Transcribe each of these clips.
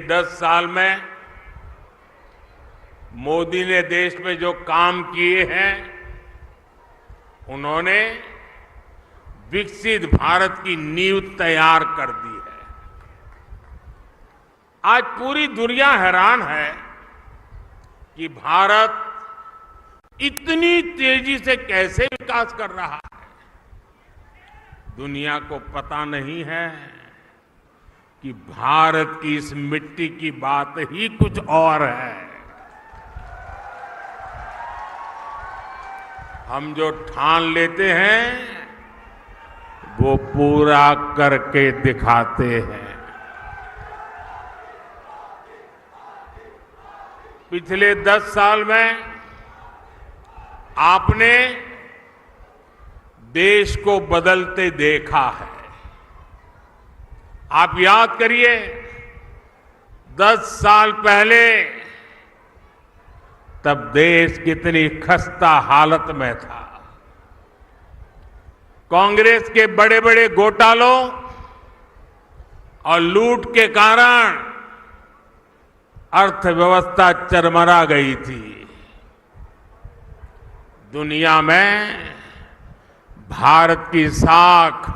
10 साल में मोदी ने देश में जो काम किए हैं, उन्होंने विकसित भारत की नींव तैयार कर दी है। आज पूरी दुनिया हैरान है कि भारत इतनी तेजी से कैसे विकास कर रहा है। दुनिया को पता नहीं है कि भारत की इस मिट्टी की बात ही कुछ और है। हम जो ठान लेते हैं वो पूरा करके दिखाते हैं। पिछले 10 साल में आपने देश को बदलते देखा है। आप याद करिए, 10 साल पहले तब देश कितनी खस्ता हालत में था। कांग्रेस के बड़े बड़े घोटालों और लूट के कारण अर्थव्यवस्था चरमरा गई थी। दुनिया में भारत की साख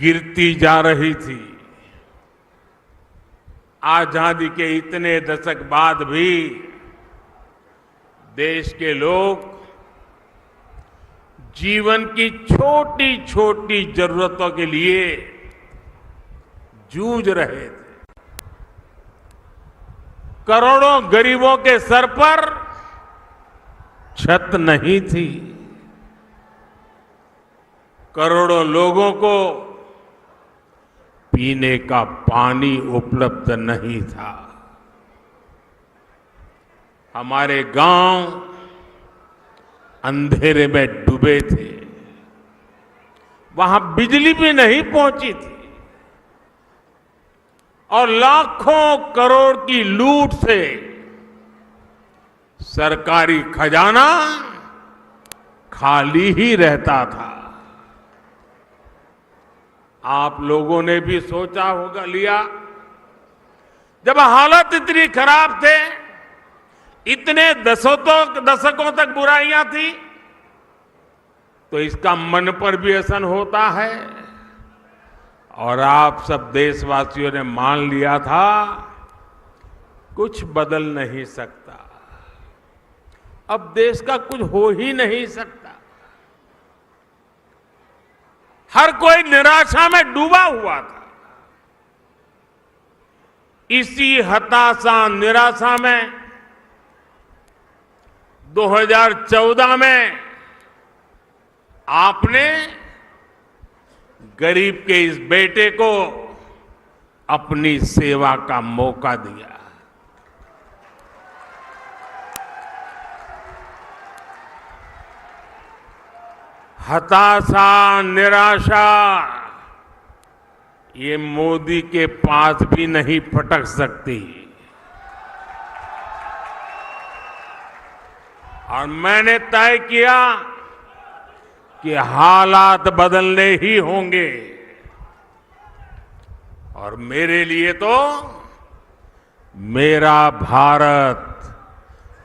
गिरती जा रही थी। आजादी के इतने दशक बाद भी देश के लोग जीवन की छोटी छोटी जरूरतों के लिए जूझ रहे थे। करोड़ों गरीबों के सर पर छत नहीं थी। करोड़ों लोगों को पीने का पानी उपलब्ध नहीं था। हमारे गांव अंधेरे में डूबे थे। वहां बिजली भी नहीं पहुंची थी और लाखों करोड़ की लूट से सरकारी खजाना खाली ही रहता था। आप लोगों ने भी सोचा होगा लिया, जब हालत इतनी खराब थे, इतने दशकों तक बुराइयां थी, तो इसका मन पर भी असर होता है। और आप सब देशवासियों ने मान लिया था कुछ बदल नहीं सकता, अब देश का कुछ हो ही नहीं सकता। हर कोई निराशा में डूबा हुआ था। इसी हताशा निराशा में 2014 में आपने गरीब के इस बेटे को अपनी सेवा का मौका दिया। हताशा निराशा ये मोदी के पास भी नहीं फटक सकती। और मैंने तय किया कि हालात बदलने ही होंगे। और मेरे लिए तो मेरा भारत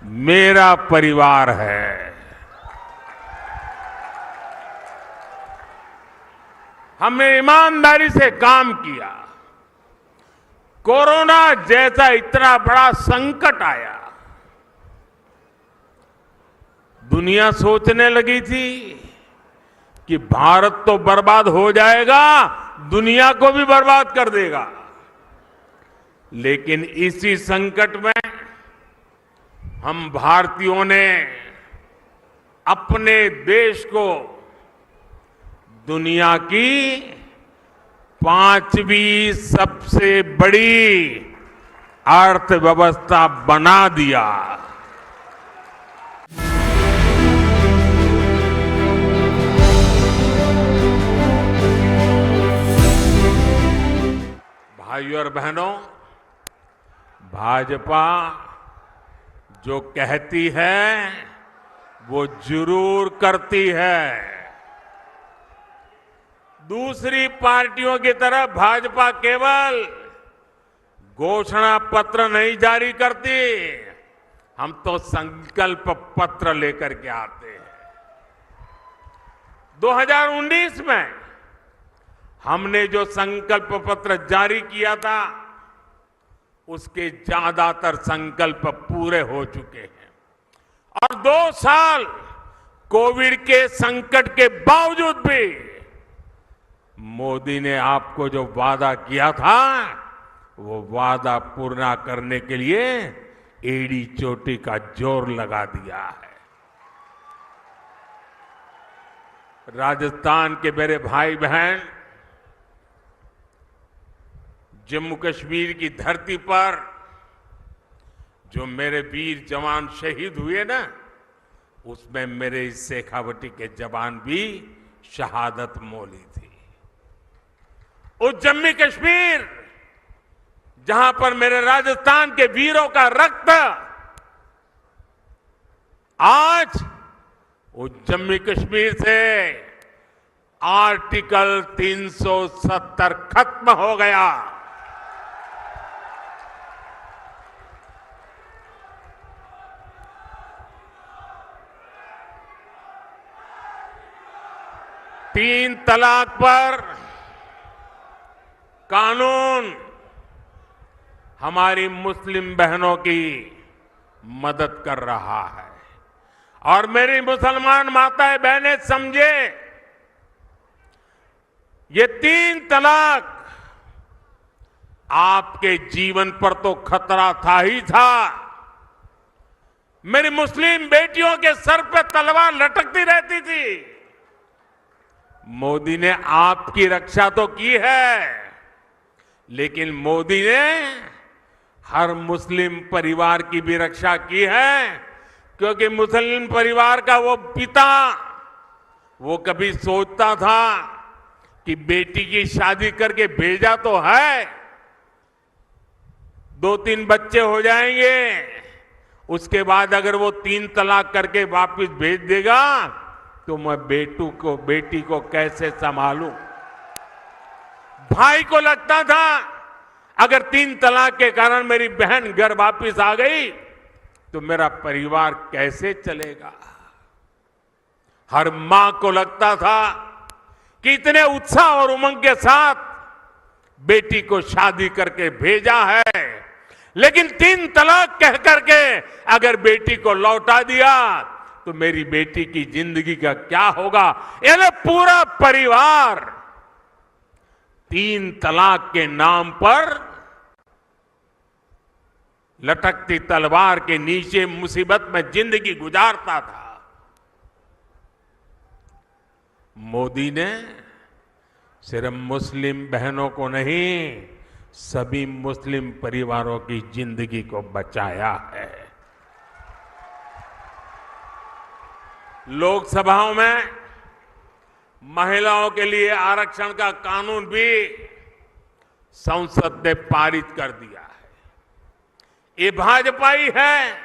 मेरा परिवार है। हमने ईमानदारी से काम किया। कोरोना जैसा इतना बड़ा संकट आया, दुनिया सोचने लगी थी कि भारत तो बर्बाद हो जाएगा, दुनिया को भी बर्बाद कर देगा। लेकिन इसी संकट में हम भारतीयों ने अपने देश को दुनिया की 5वीं सबसे बड़ी अर्थव्यवस्था बना दिया। भाइयों और बहनों, भाजपा जो कहती है वो जरूर करती है। दूसरी पार्टियों की तरह भाजपा केवल घोषणा पत्र नहीं जारी करती, हम तो संकल्प पत्र लेकर के आते हैं। 2019 में हमने जो संकल्प पत्र जारी किया था, उसके ज्यादातर संकल्प पूरे हो चुके हैं। और 2 साल कोविड के संकट के बावजूद भी मोदी ने आपको जो वादा किया था, वो वादा पूरा करने के लिए एड़ी चोटी का जोर लगा दिया है। राजस्थान के मेरे भाई बहन, जम्मू कश्मीर की धरती पर जो मेरे वीर जवान शहीद हुए ना, उसमें मेरे इस शेखावटी के जवान भी शहादत मोली थी। उस जम्मू कश्मीर जहां पर मेरे राजस्थान के वीरों का रक्त आज उस जम्मू कश्मीर से आर्टिकल 370 खत्म हो गया। तीन तलाक पर कानून हमारी मुस्लिम बहनों की मदद कर रहा है। और मेरी मुसलमान माताएं बहनें समझे, ये 3 तलाक आपके जीवन पर तो खतरा था ही था। मेरी मुस्लिम बेटियों के सर पे तलवार लटकती रहती थी। मोदी ने आपकी रक्षा तो की है, लेकिन मोदी ने हर मुस्लिम परिवार की भी रक्षा की है, क्योंकि मुस्लिम परिवार का वो पिता, वो कभी सोचता था कि बेटी की शादी करके भेजा तो है, 2-3 बच्चे हो जाएंगे, उसके बाद अगर वो 3 तलाक करके वापस भेज देगा तो मैं बेटी को कैसे संभालूं। भाई को लगता था अगर 3 तलाक के कारण मेरी बहन घर वापस आ गई तो मेरा परिवार कैसे चलेगा। हर मां को लगता था कि इतने उत्साह और उमंग के साथ बेटी को शादी करके भेजा है, लेकिन 3 तलाक कह करके अगर बेटी को लौटा दिया तो मेरी बेटी की जिंदगी का क्या होगा। यानी पूरा परिवार 3 तलाक के नाम पर लटकती तलवार के नीचे मुसीबत में जिंदगी गुजारता था। मोदी ने सिर्फ मुस्लिम बहनों को नहीं, सभी मुस्लिम परिवारों की जिंदगी को बचाया है। लोकसभाओं में महिलाओं के लिए आरक्षण का कानून भी संसद ने पारित कर दिया है। ये भाजपा ही है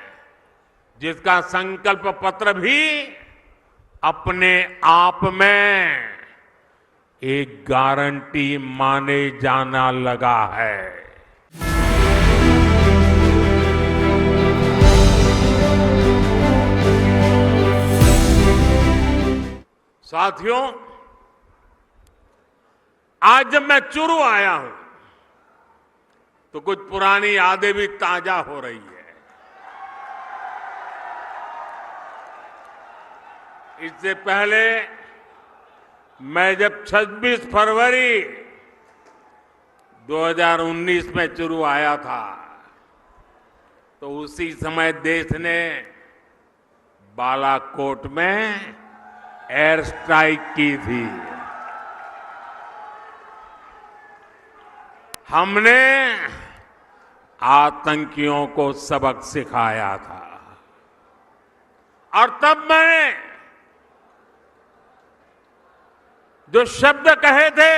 जिसका संकल्प पत्र भी अपने आप में एक गारंटी माने जाना लगा है। साथियों, आज जब मैं चुरू आया हूं तो कुछ पुरानी यादें भी ताजा हो रही है। इससे पहले मैं जब 26 फरवरी 2019 में चुरू आया था तो उसी समय देश ने बालाकोट में एयर स्ट्राइक की थी। हमने आतंकियों को सबक सिखाया था और तब मैंने जो शब्द कहे थे,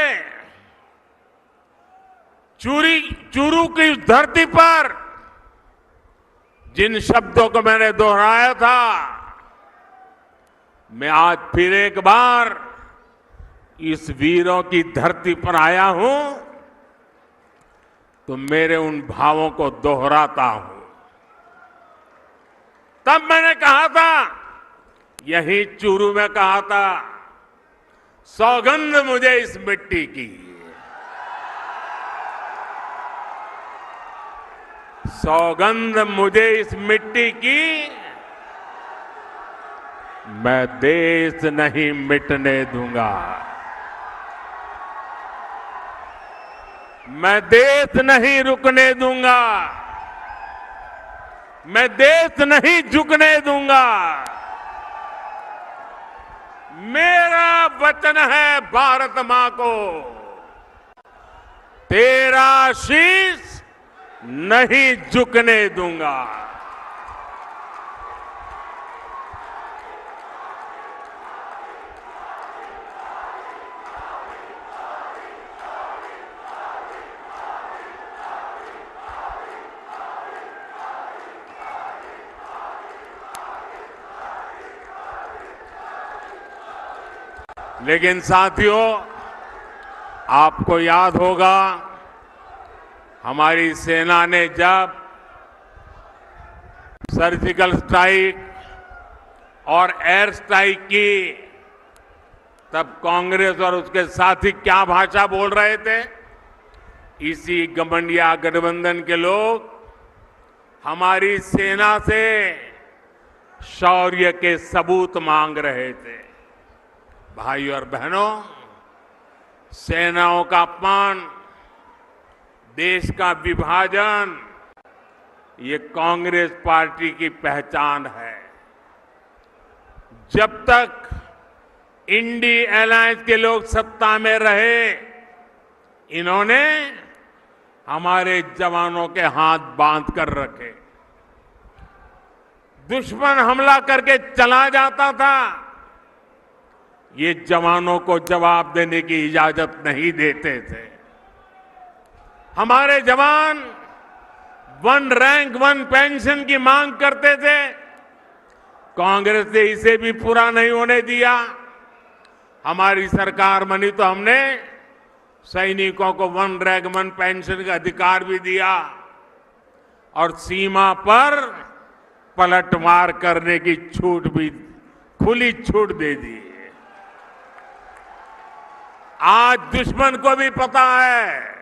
चूरू की धरती पर जिन शब्दों को मैंने दोहराया था, मैं आज फिर एक बार इस वीरों की धरती पर आया हूं तो मेरे उन भावों को दोहराता हूं। तब मैंने कहा था, यही चूरू में कहा था, सौगंध मुझे इस मिट्टी की, सौगंध मुझे इस मिट्टी की, मैं देश नहीं मिटने दूंगा, मैं देश नहीं रुकने दूंगा, मैं देश नहीं झुकने दूंगा। मेरा वचन है भारत मां को, तेरा शीश नहीं झुकने दूंगा। लेकिन साथियों, आपको याद होगा, हमारी सेना ने जब सर्जिकल स्ट्राइक और एयर स्ट्राइक की, तब कांग्रेस और उसके साथी क्या भाषा बोल रहे थे? इसी गठबंधन गठबंधन के लोग हमारी सेना से शौर्य के सबूत मांग रहे थे। भाइयों और बहनों, सेनाओं का अपमान, देश का विभाजन, ये कांग्रेस पार्टी की पहचान है। जब तक इंडी अलायंस के लोग सत्ता में रहे, इन्होंने हमारे जवानों के हाथ बांध कर रखे। दुश्मन हमला करके चला जाता था, ये जवानों को जवाब देने की इजाजत नहीं देते थे। हमारे जवान 1 रैंक 1 पेंशन की मांग करते थे, कांग्रेस ने इसे भी पूरा नहीं होने दिया। हमारी सरकार बनी तो हमने सैनिकों को 1 रैंक 1 पेंशन का अधिकार भी दिया और सीमा पर पलटवार करने की छूट भी, खुली छूट दे दी। आज दुश्मन को भी पता है,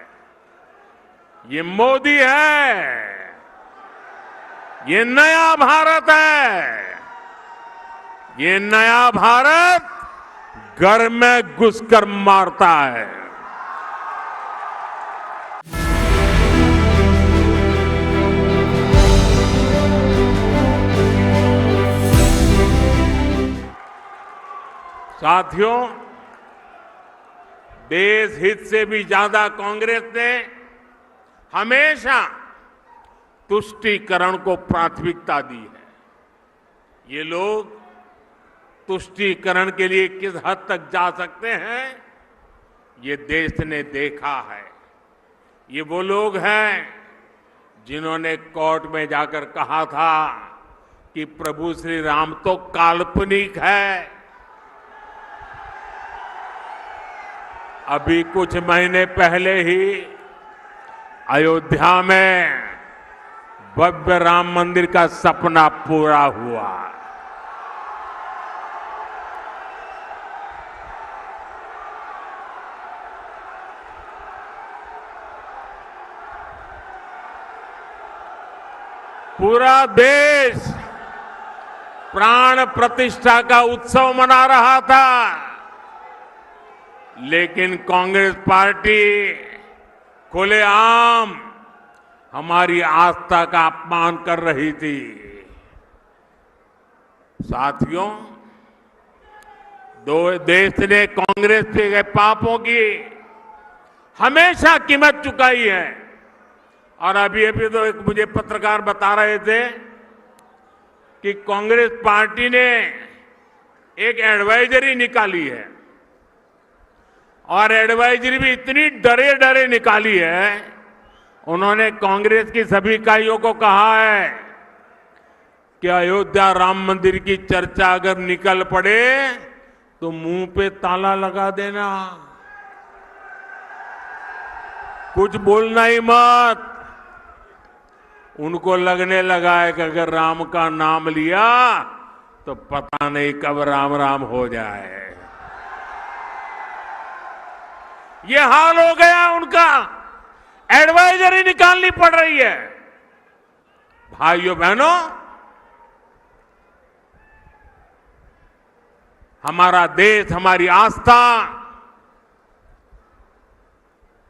ये मोदी है, ये नया भारत है, ये नया भारत घर में घुसकर मारता है। साथियों, देश हित से भी ज्यादा कांग्रेस ने हमेशा तुष्टीकरण को प्राथमिकता दी है। ये लोग तुष्टीकरण के लिए किस हद तक जा सकते हैं, ये देश ने देखा है। ये वो लोग हैं जिन्होंने कोर्ट में जाकर कहा था कि प्रभु श्री राम तो काल्पनिक है। अभी कुछ महीने पहले ही अयोध्या में भव्य राम मंदिर का सपना पूरा हुआ। पूरा देश प्राण प्रतिष्ठा का उत्सव मना रहा था, लेकिन कांग्रेस पार्टी खुलेआम हमारी आस्था का अपमान कर रही थी। साथियों, देश ने कांग्रेस के पापों की हमेशा कीमत चुकाई है। और अभी तो एक मुझे पत्रकार बता रहे थे कि कांग्रेस पार्टी ने एक एडवाइजरी निकाली है, और एडवाइजरी भी इतनी डरे डरे निकाली है। उन्होंने कांग्रेस की सभी इकाइयों को कहा है कि अयोध्या राम मंदिर की चर्चा अगर निकल पड़े तो मुंह पे ताला लगा देना। कुछ बोलना ही मत। उनको लगने लगा है कि अगर राम का नाम लिया तो पता नहीं कब राम राम हो जाए। ये हाल हो गया उनका, एडवाइजरी निकालनी पड़ रही है। भाइयों बहनों, हमारा देश, हमारी आस्था,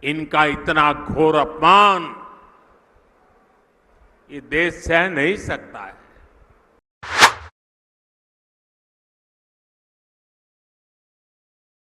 इनका इतना घोर अपमान ये देश सह नहीं सकता है।